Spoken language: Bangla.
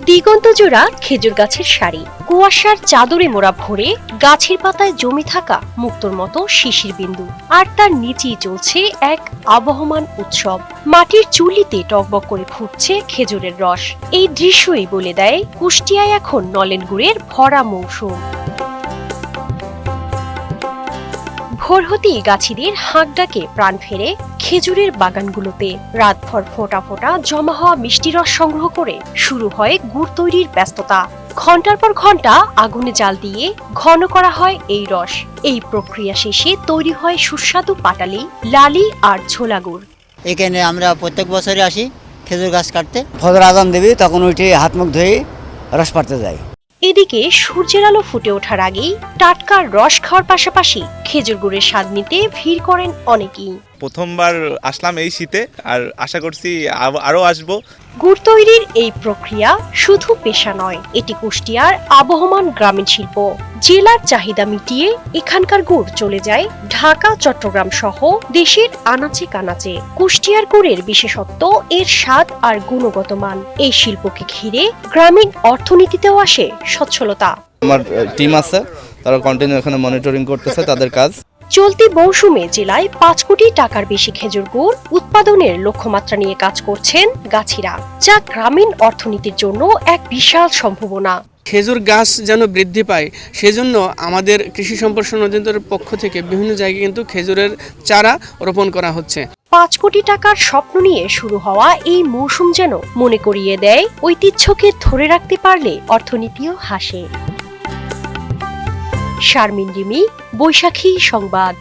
দিগন্ত জোড়া খেজুর গাছের সারি, কুয়াশার চাদরে মোড়া ভরে গাছের পাতায় জমে থাকা মুক্তোর মতো শিশির বিন্দু, আর তার নিচেই চলছে এক আবহমান উৎসব। মাটির চুলিতে টকবক করে ফুটছে খেজুরের রস। এই দৃশ্যই বলে দেয় কুষ্টিয়ায় এখন নলেন গুড়ের ভরা মৌসুম। ভোর হতেই গাছিদের হাঁক ডাকে প্রাণ ফেরে খেজুরের বাগানগুলোতে। রাতভর ফোঁটা ফোঁটা জমা হওয়া মিষ্টি রস সংগ্রহ করে শুরু হয় গুড় তৈরির ব্যস্ততা। ঘন্টার পর ঘন্টা আগুনে জাল দিয়ে ঘন করা হয় এই রস। এই প্রক্রিয়া শেষে তৈরি হয় সুস্বাদু পাটালি, লালি আর ছোলা গুড়। এখানে আমরা প্রত্যেক বছরই আসি খেজুর গাছ কাটতে। ফজর আজান দেবী তখন উঠে হাত মুখ ধুয়ে রস পাড়তে যাই। এদিকে সূর্যের আলো ফুটে ওঠার আগেই টাটকা রস খাওয়ার পাশাপাশি খেজুর গুড়ের স্বাদ নিতে ভিড় করেন অনেকেই। প্রথমবার আসলাম এই শীতে, আর আশা করছি আরো আসবো। গুড় তৈরির এই প্রক্রিয়া শুধু পেশা নয়, এটি কুষ্টিয়ার আবহমান গ্রামীণ শিল্প। জেলার চাহিদা মিটিয়ে এখানকার গুড় চলে যায় ঢাকা, চট্টগ্রাম সহ দেশের আনাচে কানাচে। কুষ্টিয়ার গুড়ের বিশেষত্ব এর স্বাদ আর গুণগত মান। এই শিল্পকে ঘিরে গ্রামীণ অর্থনীতিতেও আসে সচ্ছলতা। আমার টিম আছে, তারা কন্টিনিউ এখানে মনিটরিং করতেছে তাদের কাজ। চলতি মৌসুমে জেলায় ৫ কোটি টাকার বেশি খেজুর গুড় উৎপাদনের লক্ষ্যমাত্রা নিয়ে কাজ করছেন গাছিরা, যা গ্রামীণ অর্থনীতির জন্য এক বিশাল সম্ভাবনা। খেজুর গাছ যেন বৃদ্ধি পায় সেজন্য আমাদের কৃষি সম্প্রসারণ অধিদপ্তরের পক্ষ থেকে বিভিন্ন জায়গায় কিন্তু খেজুরের চারা রোপণ করা হচ্ছে। ৫ কোটি টাকার স্বপ্ন নিয়ে শুরু হওয়া এই মৌসুম যেন মনে করিয়ে দেয় ঐতিহ্যকে ধরে রাখতে পারলে অর্থনীতিও হাসে। শারমিন রিমি, বৈশাখী সংবাদ।